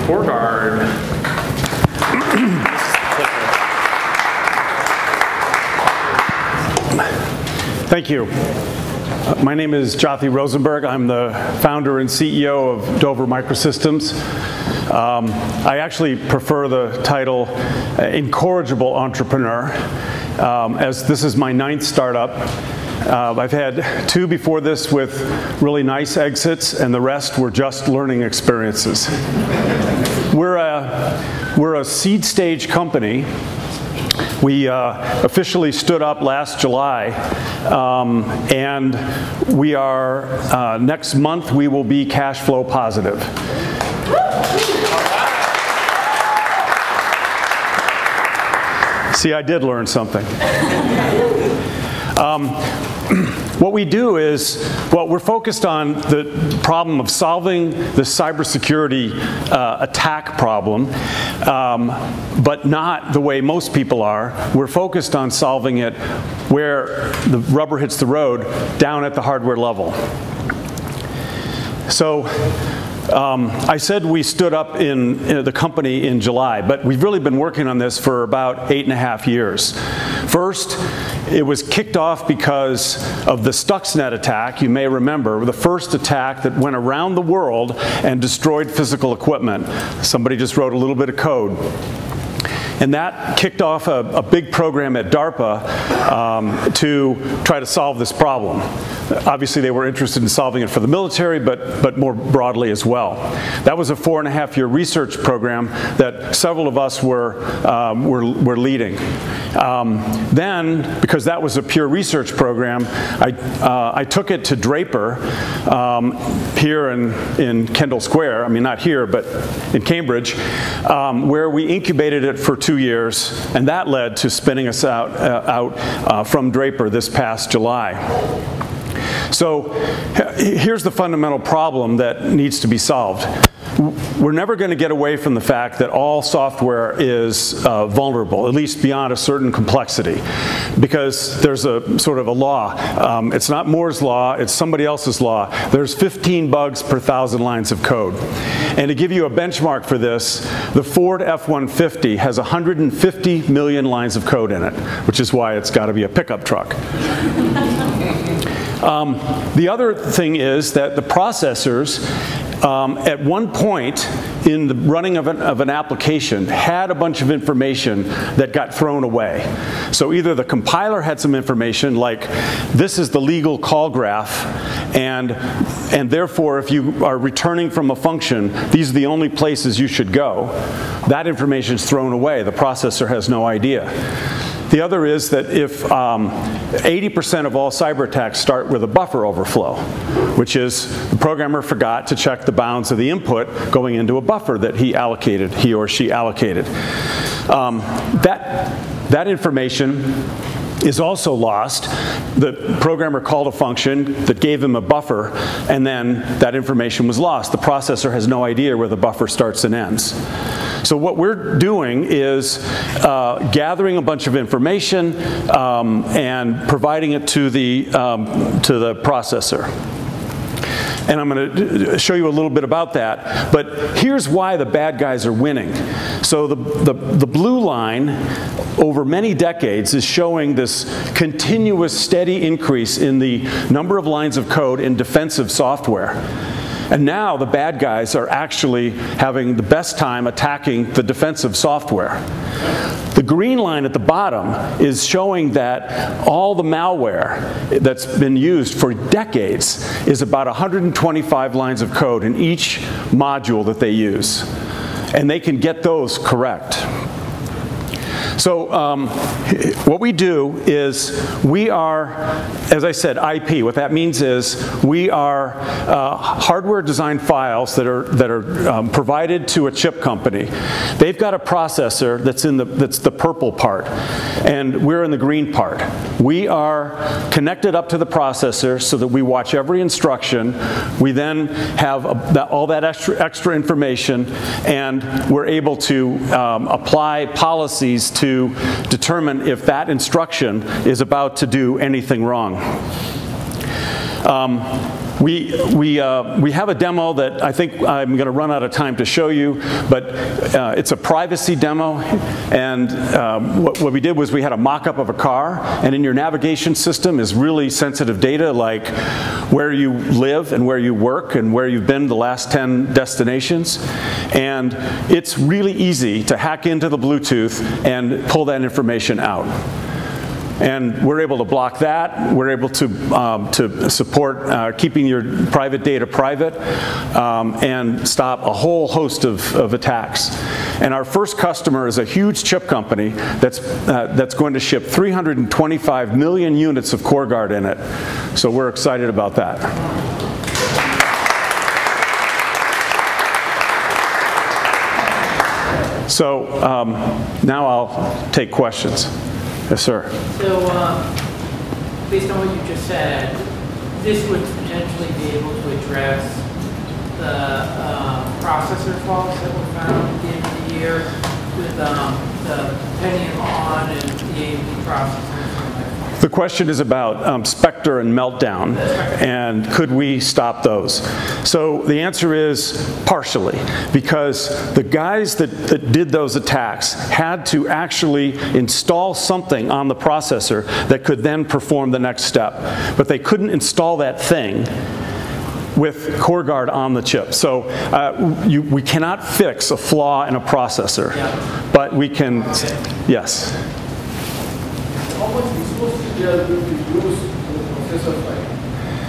CoreGuard. Thank you. My name is Jothy Rosenberg. I'm the founder and CEO of Dover Microsystems. I actually prefer the title incorrigible entrepreneur, as this is my 9th startup. I've had 2 before this with really nice exits, and the rest were just learning experiences. We're a seed stage company. We officially stood up last July, and we are, next month we will be cash flow positive. See, I did learn something. What we do is, well, we're focused on the problem of solving the cybersecurity attack problem, but not the way most people are. We're focused on solving it where the rubber hits the road, down at the hardware level. So I said we stood up in the company in July, but we've really been working on this for about 8.5 years. First, it was kicked off because of the Stuxnet attack. You may remember the first attack that went around the world and destroyed physical equipment. Somebody just wrote a little bit of code. And that kicked off a big program at DARPA to try to solve this problem. Obviously, they were interested in solving it for the military, but more broadly as well. That was a 4.5-year research program that several of us were leading. Then, because that was a pure research program, I took it to Draper here in Kendall Square. I mean, not here, but in Cambridge, where we incubated it for 2 years, and that led to spinning us out from Draper this past July. So here's the fundamental problem that needs to be solved. We're never going to get away from the fact that all software is vulnerable, at least beyond a certain complexity, because there's a sort of a law. It's not Moore's law, it's somebody else's law. There's 15 bugs per 1,000 lines of code. And to give you a benchmark for this, the Ford F-150 has 150 million lines of code in it, which is why it's got to be a pickup truck. The other thing is that the processors, at one point in the running of an application, had a bunch of information that got thrown away. So either the compiler had some information like, this is the legal call graph, and therefore if you are returning from a function, these are the only places you should go. That information is thrown away. The processor has no idea. The other is that if 80% of all cyber attacks start with a buffer overflow, which is the programmer forgot to check the bounds of the input going into a buffer that he or she allocated. That information is also lost. The programmer called a function that gave them a buffer, and then that information was lost. The processor has no idea where the buffer starts and ends. So what we're doing is gathering a bunch of information and providing it to the processor. And I'm going to show you a little bit about that. But here's why the bad guys are winning. So the blue line over many decades is showing this continuous steady increase in the number of lines of code in defensive software. And now the bad guys are actually having the best time attacking the defensive software. The green line at the bottom is showing that all the malware that's been used for decades is about 125 lines of code in each module that they use. And they can get those correct. So what we do is we are, as I said, IP. What that means is we are hardware designed files that are provided to a chip company. They've got a processor that's the purple part, and we're in the green part. We are connected up to the processor so that we watch every instruction. We then have all that extra information, and we're able to apply policies to determine if that instruction is about to do anything wrong. We have a demo that I think I'm going to run out of time to show you, but it's a privacy demo. And what we did was we had a mock-up of a car, and in your navigation system is really sensitive data like where you live and where you work and where you've been the last 10 destinations. And it's really easy to hack into the Bluetooth and pull that information out. And we're able to block that. We're able to support keeping your private data private and stop a whole host of attacks. And our first customer is a huge chip company that's going to ship 325 million units of CoreGuard in it. So we're excited about that. So now I'll take questions. Yes, sir. So, based on what you just said, this would potentially be able to address the processor faults that were found at the end of the year with the Pentium on and the AMD processors. The question is about Spectre and Meltdown, and could we stop those? So the answer is partially, because the guys that did those attacks had to actually install something on the processor that could then perform the next step. But they couldn't install that thing with CoreGuard on the chip. So we cannot fix a flaw in a processor, but we can, yes. How much resources they are going to use in the processor file?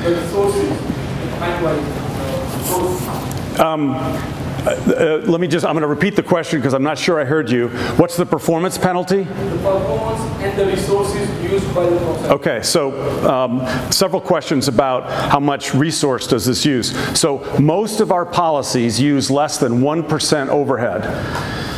The resources, let me I'm going to repeat the question because I'm not sure I heard you. What's the performance penalty? The performance and the resources used by the processor. Okay, so several questions about how much resource does this use. So most of our policies use less than 1% overhead.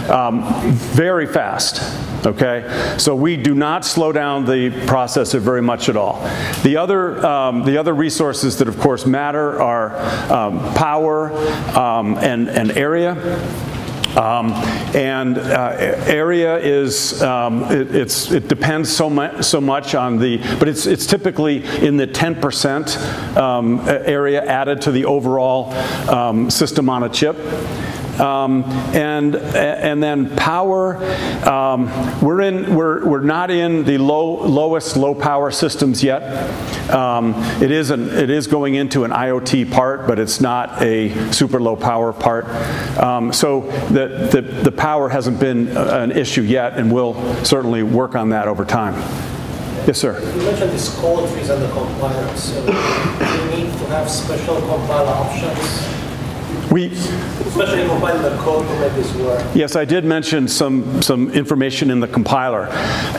Very fast, okay? So we do not slow down the processor very much at all. The other resources that of course matter are power and area. Area is, it depends so much on but it's typically in the 10% area added to the overall system on a chip. And then power, we're not in the lowest low power systems yet. It is going into an IoT part, but it's not a super low power part. So the power hasn't been an issue yet, and we'll certainly work on that over time. Yes, sir. You mentioned these code trees and the compilers. So do you need to have special compiler options? Especially compiling the code to make this work. Yes, I did mention some information in the compiler.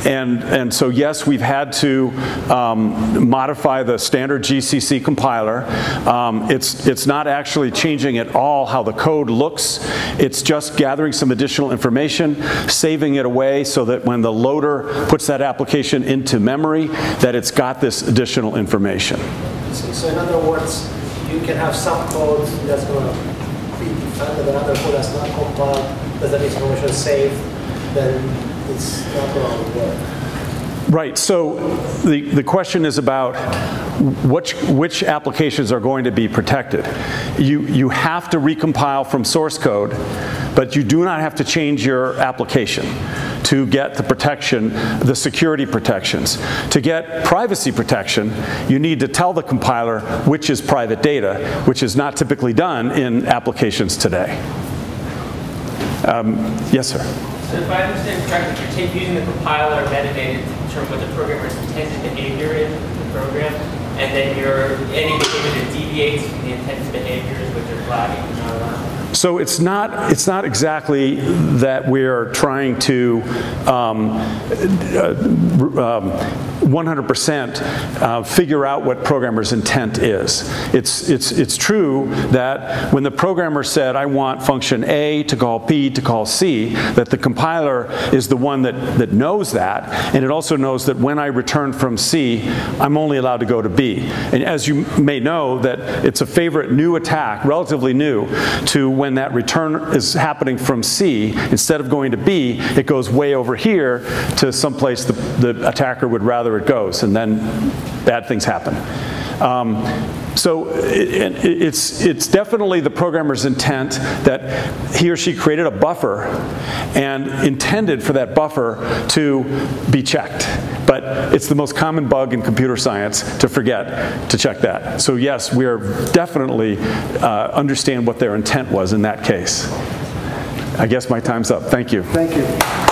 And so yes, we've had to modify the standard GCC compiler. It's not actually changing at all how the code looks. It's just gathering some additional information, saving it away so that when the loader puts that application into memory, that it's got this additional information. So in other words, you can have some code that's going to be defended, another code that's not compiled, but that information is saved, then it's not going to work. Right, so the question is about which applications are going to be protected. You have to recompile from source code, but you do not have to change your application to get the protection, the security protections. To get privacy protection, you need to tell the compiler which is private data, which is not typically done in applications today. Yes, sir. So if I understand correctly, you're using the compiler metadata to determine what the programmer's intended behavior is in the program, and then any behavior that deviates from the intended behaviors, which are flagging and not allowed. So it's not exactly that we're trying to 100% figure out what programmer's intent is. It's true that when the programmer said, I want function A to call B to call C, that the compiler is the one that knows that, and it also knows that when I return from C, I'm only allowed to go to B. And as you may know, that it's a favorite new attack, relatively new, to when that return is happening from C, instead of going to B, it goes way over here to someplace the attacker would rather it goes, and then bad things happen. So it's definitely the programmer's intent that he or she created a buffer and intended for that buffer to be checked. But it's the most common bug in computer science to forget to check that. So yes, we are definitely understand what their intent was in that case. I guess my time's up. Thank you. Thank you.